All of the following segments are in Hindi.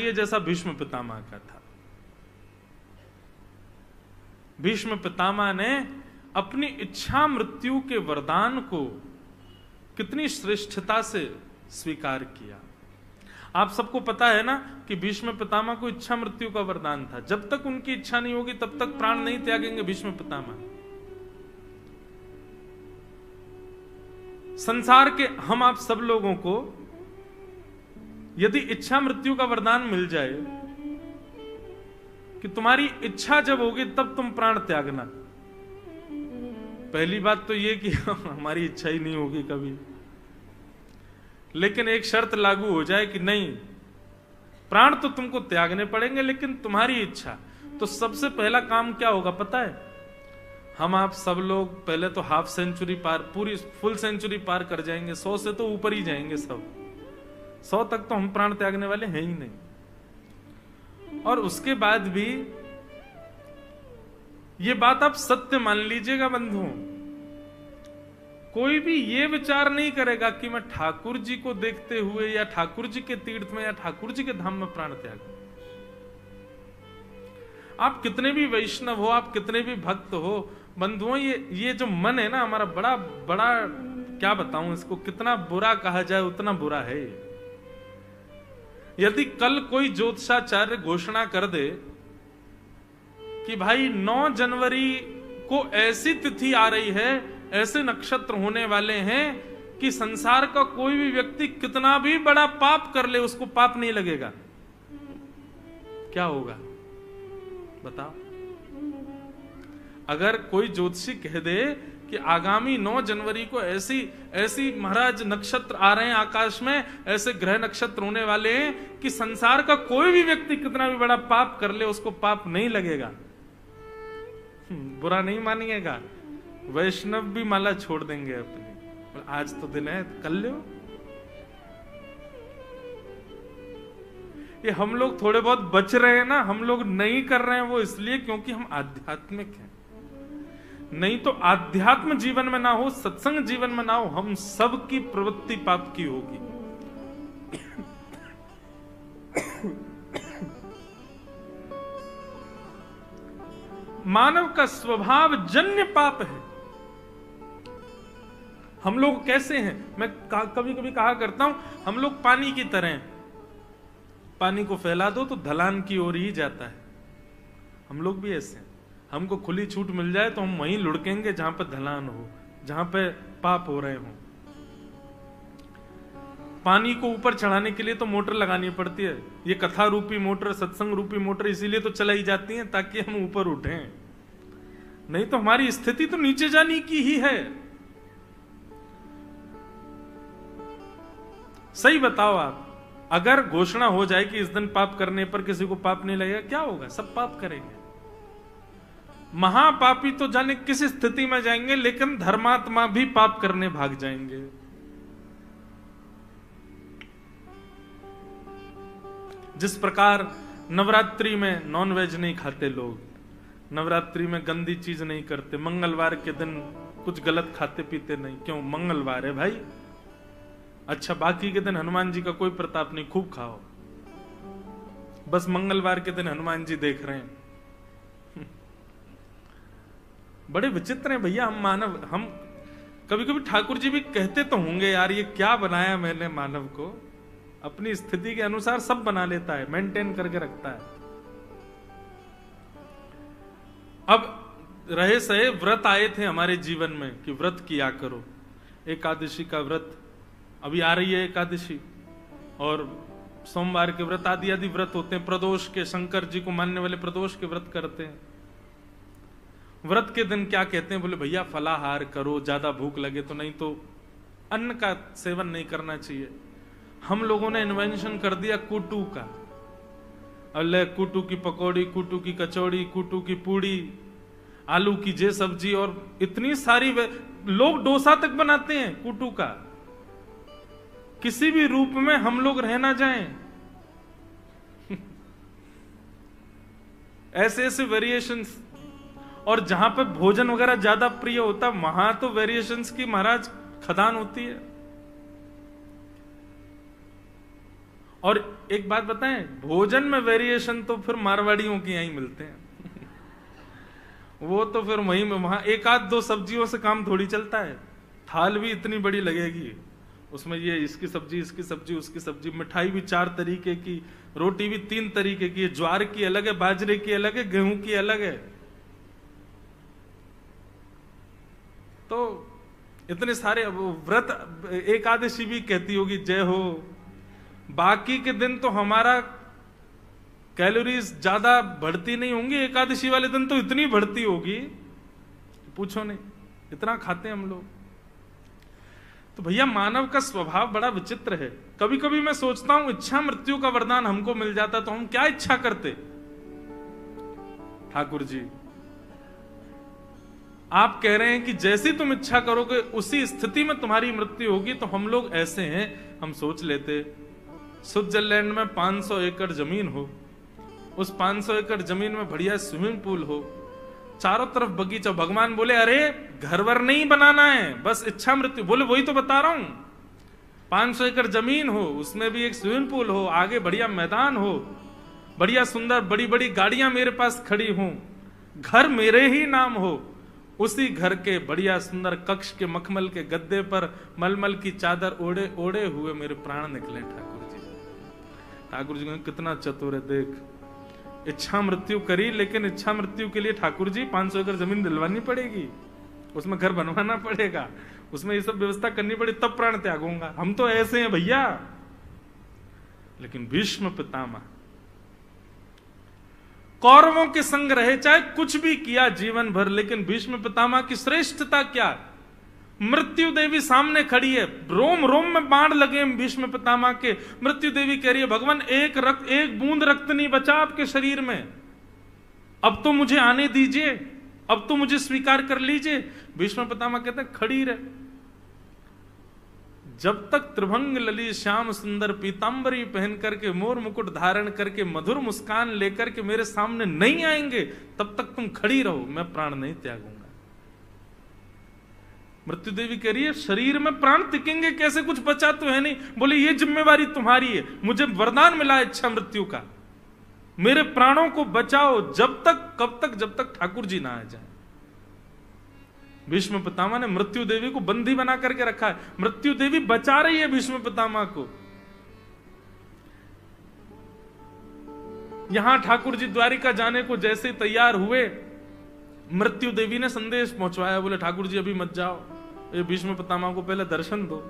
चाहिए जैसा भीष्म पितामह का था। भीष्म पितामह ने अपनी इच्छा मृत्यु के वरदान को कितनी श्रेष्ठता से स्वीकार किया। आप सबको पता है ना कि भीष्म पितामह को इच्छा मृत्यु का वरदान था। जब तक उनकी इच्छा नहीं होगी तब तक प्राण नहीं त्यागेंगे भीष्म पितामह। संसार के हम आप सब लोगों को यदि इच्छा मृत्यु का वरदान मिल जाए कि तुम्हारी इच्छा जब होगी तब तुम प्राण त्यागना, पहली बात तो ये कि हमारी इच्छा ही नहीं होगी कभी, लेकिन एक शर्त लागू हो जाए कि नहीं, प्राण तो तुमको त्यागने पड़ेंगे लेकिन तुम्हारी इच्छा, तो सबसे पहला काम क्या होगा पता है? हम आप सब लोग पहले तो हाफ सेंचुरी पार, पूरी फुल सेंचुरी पार कर जाएंगे, 100 से तो ऊपर ही जाएंगे सब। 100 तक तो हम प्राण त्यागने वाले हैं ही नहीं। और उसके बाद भी ये बात आप सत्य मान लीजिएगा बंधुओं, कोई भी ये विचार नहीं करेगा कि मैं ठाकुर जी को देखते हुए या ठाकुर जी के तीर्थ में या ठाकुर जी के धाम में प्राण त्याग। आप कितने भी वैष्णव हो, आप कितने भी भक्त हो बंधुओं, ये जो मन है ना हमारा, बड़ा बड़ा क्या बताऊं इसको, कितना बुरा कहा जाए उतना बुरा है। यदि कल कोई ज्योतिषाचार्य घोषणा कर दे कि भाई 9 जनवरी को ऐसी तिथि आ रही है, ऐसे नक्षत्र होने वाले हैं कि संसार का कोई भी व्यक्ति कितना भी बड़ा पाप कर ले उसको पाप नहीं लगेगा, क्या होगा बताओ? अगर कोई ज्योतिषी कह दे कि आगामी 9 जनवरी को ऐसी महाराज नक्षत्र आ रहे हैं आकाश में, ऐसे ग्रह नक्षत्र होने वाले हैं कि संसार का कोई भी व्यक्ति कितना भी बड़ा पाप कर ले उसको पाप नहीं लगेगा, बुरा नहीं मानिएगा। वैष्णव भी माला छोड़ देंगे अपनी, आज तो दिन है कल लो। ये हम लोग थोड़े बहुत बच रहे हैं ना, हम लोग नहीं कर रहे हैं वो इसलिए क्योंकि हम आध्यात्मिक हैं। नहीं तो आध्यात्म जीवन में ना हो, सत्संग जीवन में ना हो, हम सब की प्रवृत्ति पाप की होगी। मानव का स्वभाव जन्य पाप है। हम लोग कैसे हैं, मैं कभी कभी कहा करता हूं, हम लोग पानी की तरह हैं। पानी को फैला दो तो ढलान की ओर ही जाता है। हम लोग भी ऐसे हैं, हमको खुली छूट मिल जाए तो हम वहीं लुढ़केंगे जहां पे ढलान हो, जहां पे पाप हो रहे हो। पानी को ऊपर चढ़ाने के लिए तो मोटर लगानी पड़ती है। ये कथा रूपी मोटर, सत्संग रूपी मोटर इसीलिए तो चलाई जाती है ताकि हम ऊपर उठें, नहीं तो हमारी स्थिति तो नीचे जाने की ही है। सही बताओ आप, अगर घोषणा हो जाए कि इस दिन पाप करने पर किसी को पाप नहीं लगेगा, क्या होगा? सब पाप करेंगे। महापापी तो जाने किस स्थिति में जाएंगे, लेकिन धर्मात्मा भी पाप करने भाग जाएंगे। जिस प्रकार नवरात्रि में नॉनवेज नहीं खाते लोग, नवरात्रि में गंदी चीज नहीं करते, मंगलवार के दिन कुछ गलत खाते पीते नहीं, क्यों? मंगलवार है भाई। अच्छा, बाकी के दिन हनुमान जी का कोई प्रताप नहीं, खूब खाओ, बस मंगलवार के दिन हनुमान जी देख रहे हैं। बड़े विचित्र हैं भैया हम मानव। हम कभी कभी ठाकुर जी भी कहते तो होंगे, यार ये क्या बनाया मैंने मानव को, अपनी स्थिति के अनुसार सब बना लेता है, मेंटेन करके रखता है। अब रहे सहे व्रत आए थे हमारे जीवन में कि व्रत किया करो। एकादशी का व्रत अभी आ रही है, एकादशी, और सोमवार के व्रत आदि आदि व्रत होते हैं। प्रदोष के, शंकर जी को मानने वाले प्रदोष के व्रत करते हैं। व्रत के दिन क्या कहते हैं? बोले भैया फलाहार करो, ज्यादा भूख लगे तो, नहीं तो अन्न का सेवन नहीं करना चाहिए। हम लोगों ने इन्वेंशन कर दिया कुटू का। अल्ले कुटू की पकौड़ी, कुटू की कचौड़ी, कुटू की पूड़ी, आलू की जे सब्जी, और इतनी सारी लोग डोसा तक बनाते हैं कुटू का। किसी भी रूप में हम लोग रह ना जाएं। ऐसे ऐसे वेरिएशंस, और जहां पे भोजन वगैरह ज्यादा प्रिय होता वहां तो वेरिएशंस की महाराज खदान होती है। और एक बात बताएं, भोजन में वेरिएशन तो फिर मारवाड़ियों के यहीं मिलते हैं। वो तो फिर वहीं में वहां एक आध दो सब्जियों से काम थोड़ी चलता है। थाल भी इतनी बड़ी लगेगी, उसमें ये इसकी सब्जी उसकी सब्जी, मिठाई भी 4 तरीके की, रोटी भी 3 तरीके की, ज्वार की अलग है, बाजरे की अलग है, गेहूं की अलग है। तो इतने सारे व्रत, एकादशी भी कहती होगी जय हो। बाकी के दिन तो हमारा कैलोरीज ज्यादा बढ़ती नहीं होंगी, एकादशी वाले दिन तो इतनी बढ़ती होगी पूछो नहीं, इतना खाते हैं हम लोग। तो भैया मानव का स्वभाव बड़ा विचित्र है। कभी कभी मैं सोचता हूं इच्छा मृत्यु का वरदान हमको मिल जाता तो हम क्या इच्छा करते। ठाकुर जी आप कह रहे हैं कि जैसी तुम इच्छा करोगे उसी स्थिति में तुम्हारी मृत्यु होगी, तो हम लोग ऐसे हैं, हम सोच लेते स्विट्जरलैंड में 500 एकड़ जमीन हो, उस 500 एकड़ जमीन में बढ़िया स्विमिंग पूल हो, चारों तरफ बगीचा, भगवान बोले अरे घर वर नहीं बनाना है, बस इच्छा मृत्यु, बोले वही तो बता रहा हूं, 500 एकड़ जमीन हो, उसमें भी एक स्विमिंग पूल हो, आगे बढ़िया मैदान हो, बढ़िया सुंदर बड़ी बड़ी गाड़ियां मेरे पास खड़ी हों, घर मेरे ही नाम हो, उसी घर के बढ़िया सुंदर कक्ष के मखमल के गद्दे पर मलमल की चादर ओढ़े ओढ़े हुए मेरे प्राण निकले। ठाकुर जी कितना चतुर है, देख इच्छा मृत्यु करी, लेकिन इच्छा मृत्यु के लिए ठाकुर जी 500 एकड़ जमीन दिलवानी पड़ेगी, उसमें घर बनवाना पड़ेगा, उसमें ये सब व्यवस्था करनी पड़े, तब प्राण त्यागूंगा। हम तो ऐसे हैं भैया। लेकिन भीष्म पितामह कौरवों के संग रहे, चाहे कुछ भी किया जीवन भर, लेकिन भीष्म पितामह की श्रेष्ठता क्या, मृत्यु देवी सामने खड़ी है, रोम रोम में बाण लगे भीष्म पितामह के, मृत्यु देवी कह रही है भगवान एक बूंद रक्त नहीं बचा आपके शरीर में, अब तो मुझे आने दीजिए, अब तो मुझे स्वीकार कर लीजिए। भीष्म पितामह कहते हैं खड़ी रहे, जब तक त्रिभंग लली श्याम सुंदर पीतांबरी पहन करके मोर मुकुट धारण करके मधुर मुस्कान लेकर के मेरे सामने नहीं आएंगे, तब तक तुम खड़ी रहो, मैं प्राण नहीं त्यागूंगा। मृत्यु देवी कह रही है शरीर में प्राण टिकेंगे कैसे, कुछ बचा तो है नहीं। बोले ये जिम्मेवारी तुम्हारी है, मुझे वरदान मिला इच्छा मृत्यु का, मेरे प्राणों को बचाओ, जब तक कब तक, जब तक ठाकुर जी ना आ जाए। भीष्म पितामह ने मृत्यु देवी को बंदी बना करके रखा है, मृत्यु देवी बचा रही है भीष्म पितामह को। यहां ठाकुर जी द्वारिका जाने को जैसे तैयार हुए, मृत्यु देवी ने संदेश पहुंचवाया, बोले ठाकुर जी अभी मत जाओ, ये भीष्म पितामह को पहले दर्शन दो।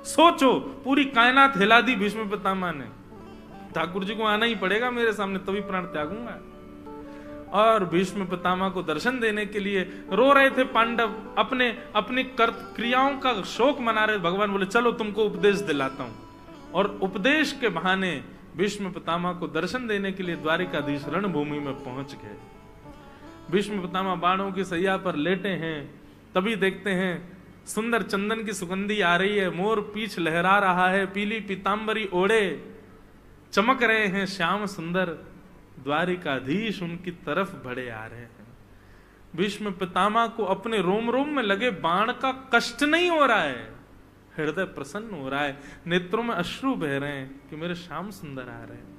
सोचो पूरी कायनात हिला दी भीष्म पितामह ने, ठाकुर जी को आना ही पड़ेगा मेरे सामने, तभी प्राण त्यागूंगा। और भीष्म पितामह को दर्शन देने के लिए रो रहे थे पांडव, अपने अपनी क्रियाओं का शोक मना रहे। भगवान बोले चलो तुमको उपदेश दिलाता हूं, और उपदेश के बहाने भीष्म पितामह को दर्शन देने के लिए द्वारिकाधीश रणभूमि में पहुंच गए। भीष्म पितामह बाणों की सैया पर लेटे हैं, तभी देखते हैं सुंदर चंदन की सुगंधी आ रही है, मोर पीछ लहरा रहा है, पीली पीतांबरी ओढ़े चमक रहे हैं श्याम सुंदर, द्वारिकाधीश उनकी तरफ बढ़े आ रहे हैं। भीष्म पितामह को अपने रोम रोम में लगे बाण का कष्ट नहीं हो रहा है, हृदय प्रसन्न हो रहा है, नेत्रों में अश्रु बह रहे हैं कि मेरे श्याम सुंदर आ रहे हैं।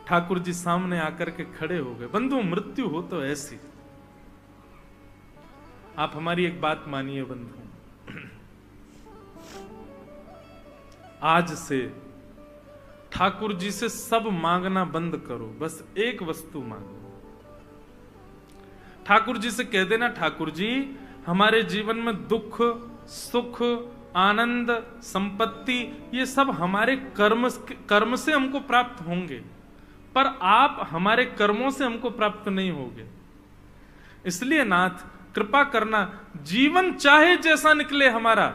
ठाकुर जी सामने आकर के खड़े हो गए। बंधु मृत्यु हो तो ऐसी, आप हमारी एक बात मानिए बंधु, आज से ठाकुर जी से सब मांगना बंद करो, बस एक वस्तु मांगो। ठाकुर जी से कह देना ठाकुर जी हमारे जीवन में दुख सुख आनंद संपत्ति ये सब हमारे कर्म से हमको प्राप्त होंगे, पर आप हमारे कर्मों से हमको प्राप्त नहीं होंगे, इसलिए नाथ कृपा करना, जीवन चाहे जैसा निकले हमारा,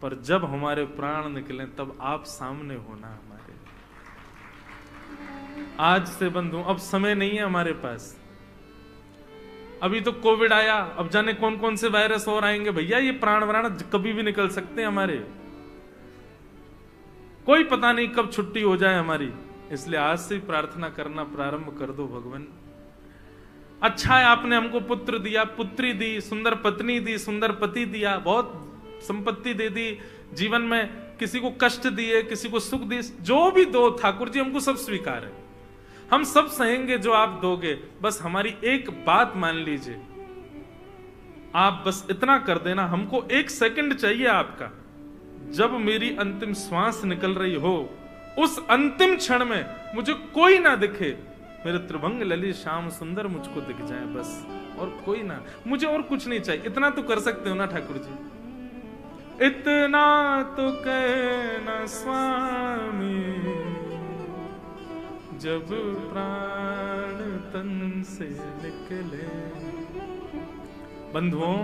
पर जब हमारे प्राण निकले तब आप सामने होना हमारे। आज से बंधु अब समय नहीं है हमारे पास, अभी तो कोविड आया, अब जाने कौन कौन से वायरस और आएंगे भैया, ये प्राण वराण कभी भी निकल सकते हैं हमारे, कोई पता नहीं कब छुट्टी हो जाए हमारी। इसलिए आज से प्रार्थना करना प्रारंभ कर दो भगवान। अच्छा है आपने हमको पुत्र दिया, पुत्री दी, सुंदर पत्नी दी, सुंदर पति दिया, बहुत संपत्ति दे दी, जीवन में किसी को कष्ट दिए, किसी को सुख दिए, जो भी दो ठाकुर जी हमको सब स्वीकार है, हम सब सहेंगे जो आप दोगे। बस हमारी एक बात मान लीजिए, आप बस इतना कर देना, हमको 1 सेकंड चाहिए आपका। जब मेरी अंतिम श्वास निकल रही हो, उस अंतिम क्षण में मुझे कोई ना दिखे, मेरे त्रिभंग ललित श्याम सुंदर मुझको दिख जाए बस, और कोई ना, मुझे और कुछ नहीं चाहिए। इतना तो कर सकते हो ना ठाकुर जी? इतना तो कहना स्वामी, जब प्राण तन से निकले। बंधुओं,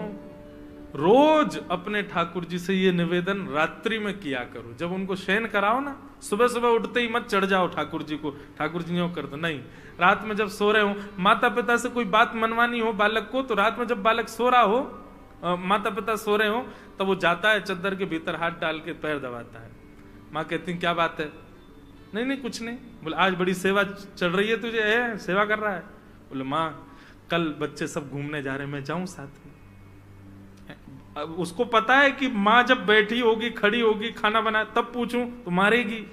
रोज अपने ठाकुर जी से ये निवेदन रात्रि में किया करो। जब उनको शयन कराओ ना, सुबह सुबह उठते ही मत चढ़ जाओ ठाकुर जी को, ठाकुर जी यूं कर दो, नहीं। रात में जब सो रहे हो, माता पिता से कोई बात मनवानी हो बालक को, तो रात में जब बालक सो रहा हो, माता पिता सो रहे हो, तब वो जाता है चद्दर के भीतर हाथ डाल के पैर दबाता है। माँ कहती क्या बात है? नहीं नहीं कुछ नहीं। बोले आज बड़ी सेवा चल रही है तुझे, है सेवा कर रहा है? बोले माँ कल बच्चे सब घूमने जा रहे हैं, मैं जाऊं साथ में? अब उसको पता है कि माँ जब बैठी होगी, खड़ी होगी, खाना बना, तब पूछूं तो मारेगी।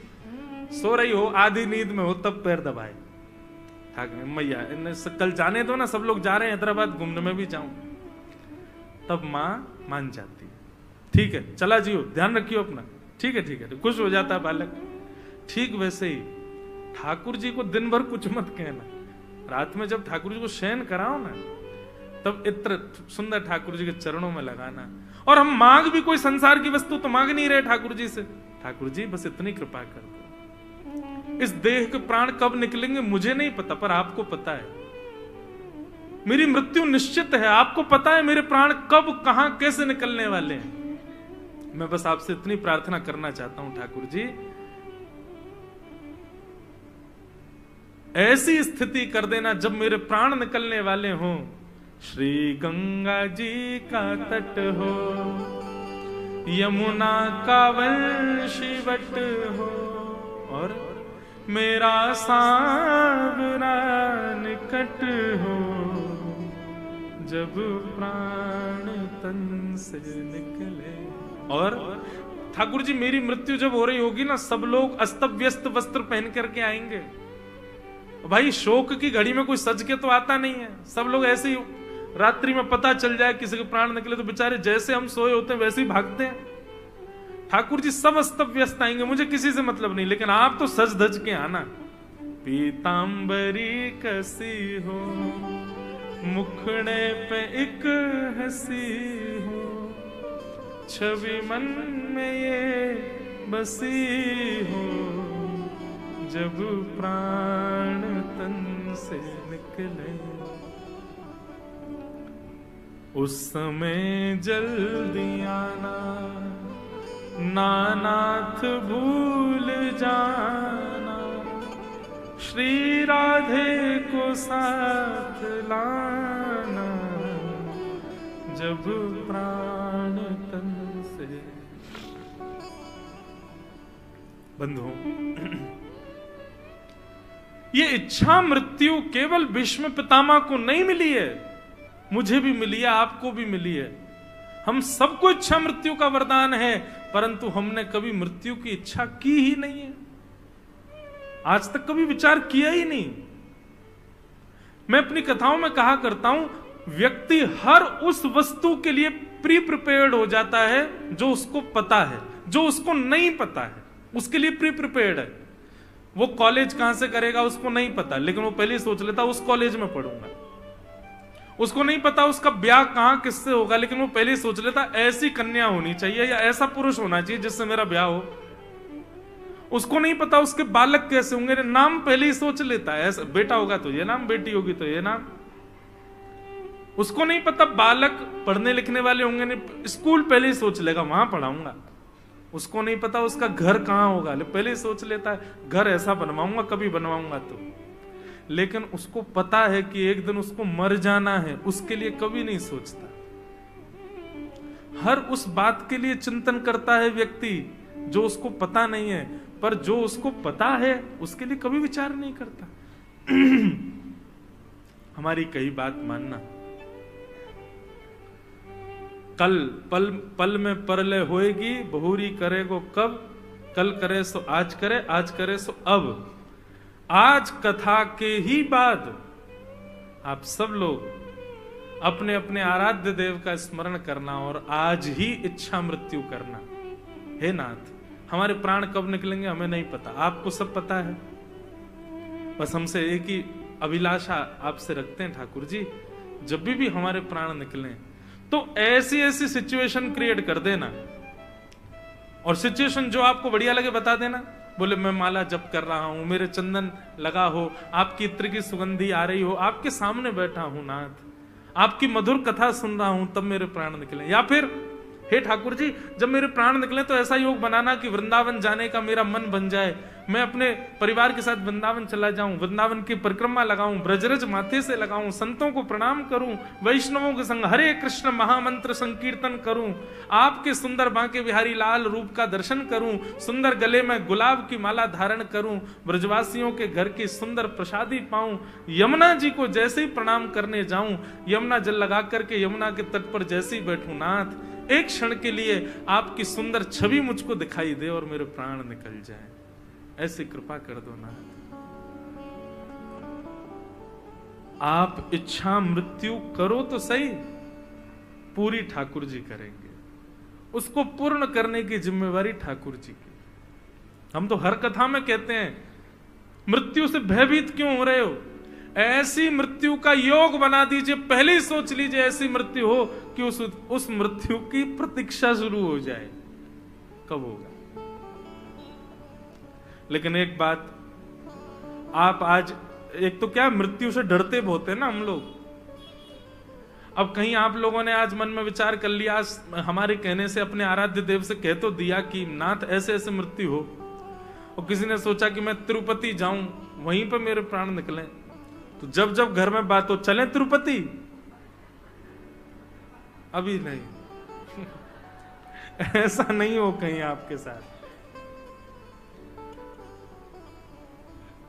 सो रही हो, आधी नींद में हो, तब पैर दबाए। ठाकुर मैया कल जाने दो ना, सब लोग जा रहे हैं हैदराबाद घूमने, में भी जाऊं। तब माँ मान जाती है, ठीक है चला जियो, ध्यान रखियो अपना, ठीक है, खुश हो जाता है बालक। ठीक वैसे ही ठाकुर जी को दिन भर कुछ मत कहना, रात में जब ठाकुर जी को शयन कराओ ना, तब इत्र सुंदर ठाकुर जी के चरणों में लगाना। और हम मांग भी कोई संसार की वस्तु तो मांग नहीं रहे ठाकुर जी से, ठाकुर जी बस इतनी कृपा कर दो। इस देह के प्राण कब निकलेंगे मुझे नहीं पता, पर आपको पता है। मेरी मृत्यु निश्चित है, आपको पता है मेरे प्राण कब कहां कैसे निकलने वाले हैं। मैं बस आपसे इतनी प्रार्थना करना चाहता हूं ठाकुर जी, ऐसी स्थिति कर देना जब मेरे प्राण निकलने वाले हों, श्री गंगा जी का तट हो, यमुना का वंशीवट हो, और मेरा सांवरा निकट हो, जब प्राण तन से निकले। और ठाकुर जी मेरी मृत्यु जब हो रही होगी ना, सब लोग अस्त व्यस्त वस्त्र पहन करके आएंगे। भाई शोक की घड़ी में कोई सज के तो आता नहीं है, सब लोग ऐसे ही रात्रि में पता चल जाए किसी के प्राण निकले तो बेचारे जैसे हम सोए होते हैं वैसे ही भागते हैं। ठाकुर जी सब अस्त व्यस्त आएंगे, मुझे किसी से मतलब नहीं, लेकिन आप तो सज धज के आना। पीतांबरी कसी हो, मुखड़े पे एक हंसी हो, छवि मन में ये बसी हो, जब प्राण तन से निकले। उस समय जल्दी आना, नानाथ भूल जाना, श्री राधे को साथ लाना, जब प्राण तन से। बंधुओं, ये इच्छा मृत्यु केवल भीष्म पितामह को नहीं मिली है, मुझे भी मिली है, आपको भी मिली है। हम सबको इच्छा मृत्यु का वरदान है, परंतु हमने कभी मृत्यु की इच्छा की ही नहीं है, आज तक कभी विचार किया ही नहीं। मैं अपनी कथाओं में कहा करता हूं, व्यक्ति हर उस वस्तु के लिए प्री प्रिपेयर्ड हो जाता है जो उसको पता है, जो उसको नहीं पता है उसके लिए प्री प्रिपेयर्ड है। वो कॉलेज कहां से करेगा उसको नहीं पता, लेकिन वो पहले ही सोच लेता उस कॉलेज में पढ़ूंगा। उसको नहीं पता उसका ब्याह कहां किससे होगा, लेकिन वो पहले ही सोच लेता ऐसी कन्या होनी चाहिए या ऐसा पुरुष होना चाहिए जिससे मेरा ब्याह हो। उसको नहीं पता उसके बालक कैसे होंगे, नाम पहले ही सोच लेता है, ऐसा बेटा होगा तो ये नाम, बेटी होगी तो ये नाम। उसको नहीं पता बालक पढ़ने लिखने वाले होंगे, नहीं स्कूल पहले ही सोच लेगा वहां पढ़ाऊंगा। उसको नहीं पता उसका घर कहां होगा, पहले ही सोच लेता है घर ऐसा बनवाऊंगा कभी बनवाऊंगा तो। लेकिन उसको पता है कि एक दिन उसको मर जाना है, उसके लिए कभी नहीं सोचता। हर उस बात के लिए चिंतन करता है व्यक्ति जो उसको पता नहीं है, पर जो उसको पता है उसके लिए कभी विचार नहीं करता। हमारी कई बात मानना, कल पल पल में परलय होएगी, बहुरी करेगो कब, कल करे सो आज करे, आज करे सो अब। आज कथा के ही बाद आप सब लोग अपने अपने आराध्य देव का स्मरण करना और आज ही इच्छा मृत्यु करना। हे नाथ, हमारे प्राण कब निकलेंगे हमें नहीं पता, आपको सब पता है। बस हमसे एक ही अभिलाषा आपसे रखते हैं ठाकुर जी, जब भी हमारे प्राण निकले तो ऐसी ऐसी सिचुएशन क्रिएट कर देना, और सिचुएशन जो आपको बढ़िया लगे बता देना। बोले मैं माला जप कर रहा हूं, मेरे चंदन लगा हो, आपकी इत्र की सुगंधी आ रही हो, आपके सामने बैठा हूं नाथ, आपकी मधुर कथा सुन रहा हूं, तब मेरे प्राण निकले। या फिर हे ठाकुर जी, जब मेरे प्राण निकले तो ऐसा योग बनाना कि वृंदावन जाने का मेरा मन बन जाए, मैं अपने परिवार के साथ वृंदावन चला जाऊं, वृंदावन की परिक्रमा लगाऊं, ब्रजरज माथे से लगाऊं, संतों को प्रणाम करूं, वैष्णवों के संग हरे कृष्ण महामंत्र संकीर्तन करूं, आपके सुंदर बांके बिहारी लाल रूप का दर्शन करूं, सुंदर गले में गुलाब की माला धारण करूं, ब्रजवासियों के घर की सुंदर प्रसादी पाऊं, यमुना जी को जैसे ही प्रणाम करने जाऊं, यमुना जल लगा करके यमुना के तट पर जैसे ही बैठूं नाथ, एक क्षण के लिए आपकी सुंदर छवि मुझको दिखाई दे और मेरे प्राण निकल जाए, ऐसी कृपा कर दो नाथ। आप इच्छा मृत्यु करो तो सही, पूरी ठाकुर जी करेंगे, उसको पूर्ण करने की जिम्मेवारी ठाकुर जी की। हम तो हर कथा में कहते हैं मृत्यु से भयभीत क्यों हो रहे हो, ऐसी मृत्यु का योग बना दीजिए, पहले ही सोच लीजिए ऐसी मृत्यु हो कि उस मृत्यु की प्रतीक्षा शुरू हो जाए, कब होगा। लेकिन एक बात, आप आज एक तो क्या मृत्यु से डरते बहुत है ना हम लोग। अब कहीं आप लोगों ने आज मन में विचार कर लिया, हमारे कहने से अपने आराध्य देव से कह तो दिया कि नाथ ऐसे ऐसे मृत्यु हो, और किसी ने सोचा कि मैं तिरुपति जाऊं, वहीं पर मेरे प्राण निकले, तो जब जब घर में बात हो चलें तिरुपति, अभी नहीं ऐसा नहीं हो कहीं आपके साथ,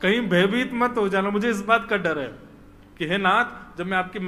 कहीं भयभीत मत हो जाना। मुझे इस बात का डर है कि हे नाथ, जब मैं आपकी